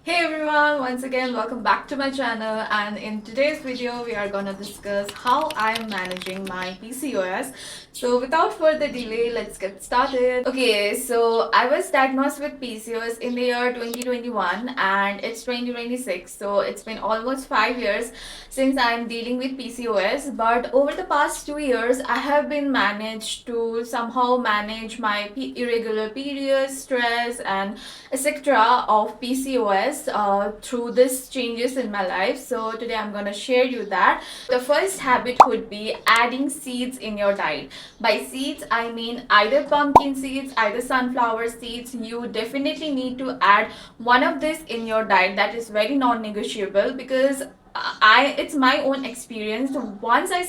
Hey everyone, once again welcome back to my channel, and in today's video we are gonna discuss how I'm managing my PCOS. So without further delay, let's get started. Okay, so I was diagnosed with PCOS in the year 2021 and it's 2026, so it's been almost 5 years since I'm dealing with PCOS. But over the past 2 years I have been managed to somehow manage my irregular periods, stress and etc. of PCOS through these changes in my life. So today I'm gonna share you that. The first habit would be adding seeds in your diet. By seeds I mean either pumpkin seeds, either sunflower seeds. You definitely need to add one of this in your diet. That is very non-negotiable, because it's my own experience. Once I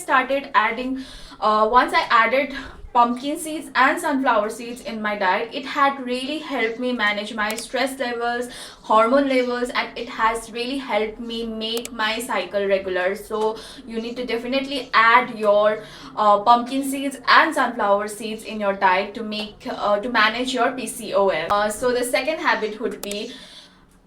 added pumpkin seeds and sunflower seeds in my diet, it had really helped me manage my stress levels, hormone levels, and it has really helped me make my cycle regular. So you need to definitely add your pumpkin seeds and sunflower seeds in your diet to manage your PCOS. So the second habit would be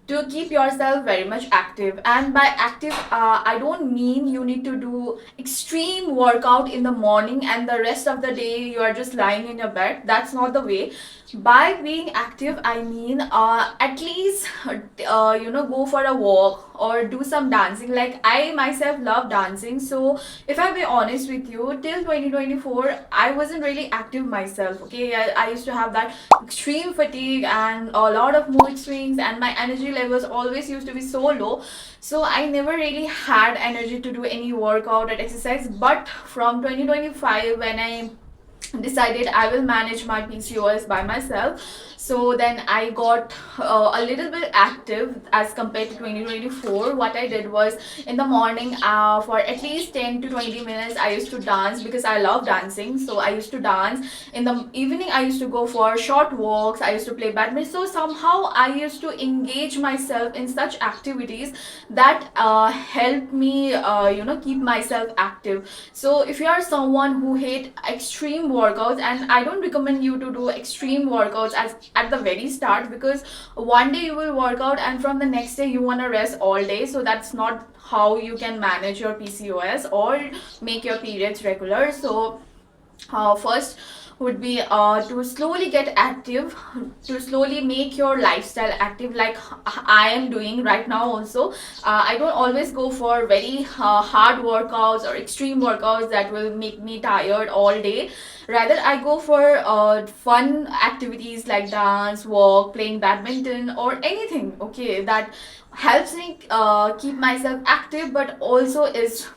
to keep yourself very much active. And by active, I don't mean you need to do extreme workout in the morning and the rest of the day you are just lying in your bed. That's not the way. By being active I mean at least go for a walk or do some dancing. Like, I myself love dancing, so if I be honest with you, till 2024 I wasn't really active myself. Okay, I used to have that extreme fatigue and a lot of mood swings, and my energy levels always used to be so low, so I never really had energy to do any workout or exercise. But from 2025, when I decided I will manage my PCOS by myself, so then I got a little bit active as compared to 2024. What I did was, in the morning, for at least 10 to 20 minutes I used to dance, because I love dancing. So I used to dance. In the evening I used to go for short walks, I used to play badminton. So somehow I used to engage myself in such activities that help me keep myself active. So if you are someone who hate extreme workouts, and I don't recommend you to do extreme workouts at the very start, because one day you will work out and from the next day you want to rest all day. So that's not how you can manage your PCOS or make your periods regular. So first would be to slowly get active, to slowly make your lifestyle active, like I am doing right now also. I don't always go for very hard workouts or extreme workouts that will make me tired all day. Rather, I go for fun activities like dance, walk, playing badminton, or anything, okay, that helps me keep myself active but also is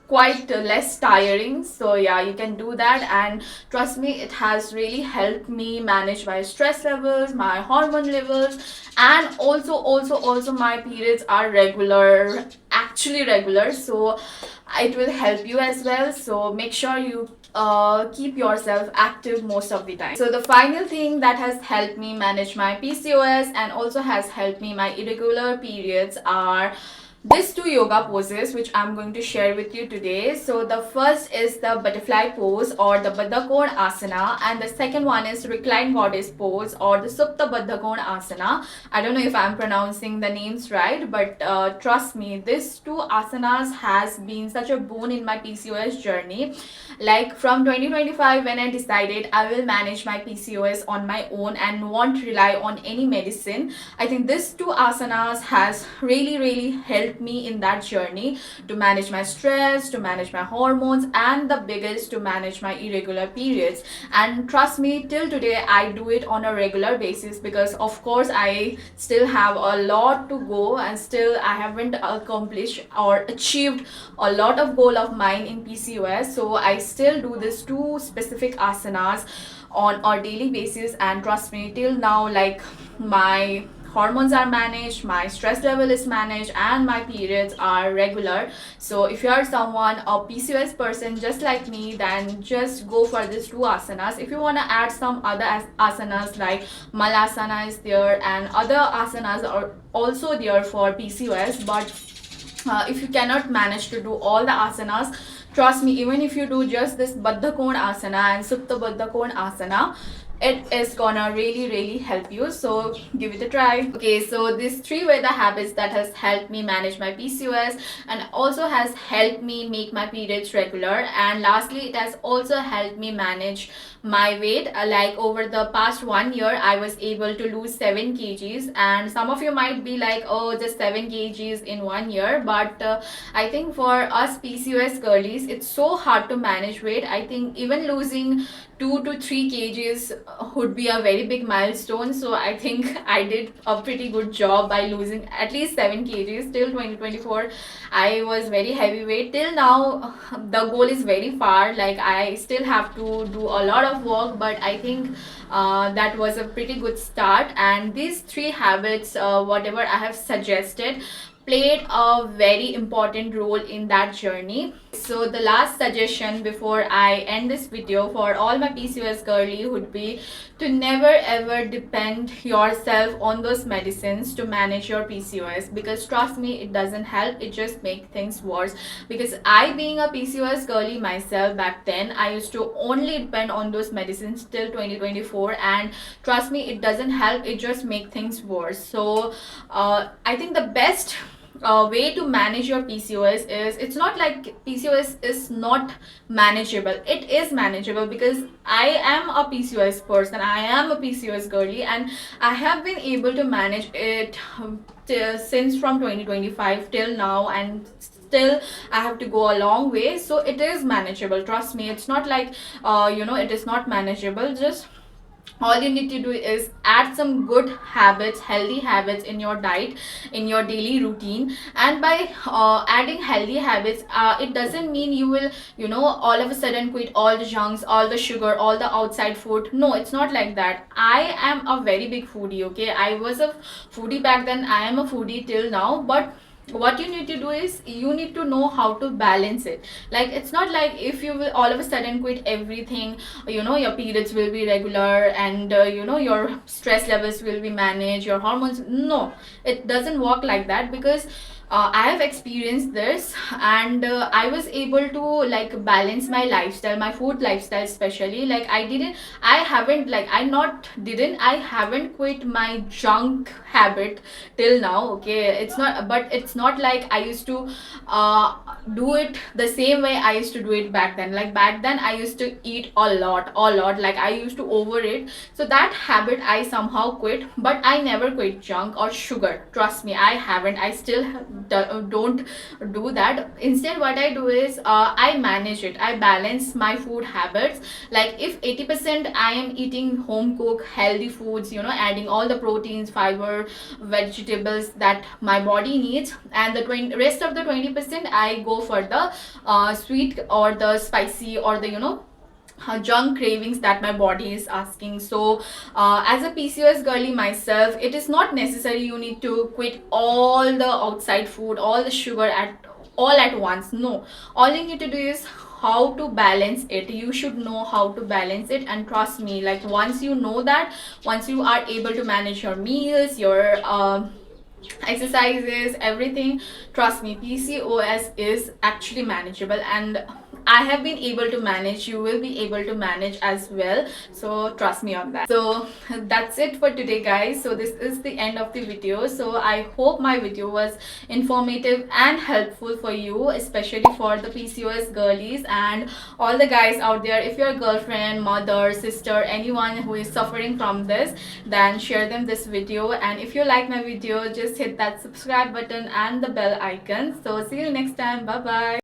quite less tiring. So yeah, you can do that, and trust me, it has really helped me manage my stress levels, my hormone levels, and also my periods are regular, actually regular. So it will help you as well. So make sure you keep yourself active most of the time. So the final thing that has helped me manage my PCOS and also has helped me my irregular periods are these two yoga poses, which I'm going to share with you today. So the first is the butterfly pose or the Baddha Kona Asana, and the second one is reclined goddess pose or the Supta Baddha Kona Asana. I don't know if I'm pronouncing the names right, but trust me, these two asanas has been such a boon in my PCOS journey. Like, from 2025, when I decided I will manage my PCOS on my own and won't rely on any medicine, I think these two asanas has really helped me in that journey to manage my stress, to manage my hormones, and the biggest, to manage my irregular periods. And trust me, till today I do it on a regular basis, because of course I still have a lot to go and still I haven't accomplished or achieved a lot of goal of mine in PCOS. So I still do these two specific asanas on a daily basis, and trust me, till now, like, my hormones are managed, my stress level is managed, and my periods are regular. So if you are someone, a PCOS person just like me, then just go for these two asanas. If you want to add some other asanas, like Malasana is there and other asanas are also there for PCOS, but if you cannot manage to do all the asanas, trust me, even if you do just this Baddha Kona Asana and Supta Baddha Kona Asana, it is gonna really help you, so give it a try. Okay, so these three were the habits that has helped me manage my PCOS and also has helped me make my periods regular. And lastly, it has also helped me manage my weight. Like over the past 1 year, I was able to lose 7 kgs, and some of you might be like, oh, just 7 kgs in 1 year, but I think for us PCOS girlies, it's so hard to manage weight. I think even losing 2 to 3 kgs would be a very big milestone. So I think I did a pretty good job by losing at least 7 kgs till 2024. I was very heavyweight. Till now, the goal is very far. Like, I still have to do a lot of work, but I think that was a pretty good start. And these three habits, whatever I have suggested, played a very important role in that journey. So the last suggestion before I end this video for all my PCOS girly would be to never ever depend yourself on those medicines to manage your PCOS, because trust me, it doesn't help, it just makes things worse. Because I, being a PCOS girly myself back then, I used to only depend on those medicines till 2024, and trust me, it doesn't help, it just makes things worse. So I think the best way to manage your PCOS is, it's not like PCOS is not manageable. It is manageable, because I am a PCOS person, I am a PCOS girly, and I have been able to manage it since from 2025 till now, and still I have to go a long way. So it is manageable, trust me. It's not like it is not manageable. Just all you need to do is add some good habits, healthy habits in your diet, in your daily routine. And by adding healthy habits, it doesn't mean you will all of a sudden quit all the junks, all the sugar, all the outside food. No, it's not like that. I am a very big foodie, okay? I was a foodie back then, I am a foodie till now, but what you need to do is you need to know how to balance it. Like, it's not like if you will all of a sudden quit everything, your periods will be regular, and your stress levels will be managed, your hormones. No, it doesn't work like that, because I have experienced this, and I was able to like balance my lifestyle, my food lifestyle especially. Like, I haven't quit my junk habit till now, okay? It's not like I used to do it the same way I used to do it back then. Like, back then I used to eat a lot, like I used to overeat. So that habit I somehow quit, but I never quit junk or sugar. Trust me, I haven't. I still don't do that. Instead, what I do is I manage it. I balance my food habits. Like, if 80% I am eating home cooked healthy foods, adding all the proteins, fiber, vegetables that my body needs, and the rest of the 20% I go for the sweet or the spicy or the junk cravings that my body is asking. So as a PCOS girly myself, it is not necessary you need to quit all the outside food, all the sugar at once. No, all you need to do is how to balance it. You should know how to balance it, and trust me, like, once you know that, once you are able to manage your meals, your exercises, everything, trust me, PCOS is actually manageable, and I have been able to manage. You will be able to manage as well, so trust me on that. So that's it for today, guys. So this is the end of the video. So I hope my video was informative and helpful for you, especially for the PCOS girlies and all the guys out there. If your girlfriend, mother, sister, anyone who is suffering from this, then share them this video. And if you like my video, just hit that subscribe button and the bell icon. So see you next time. Bye bye.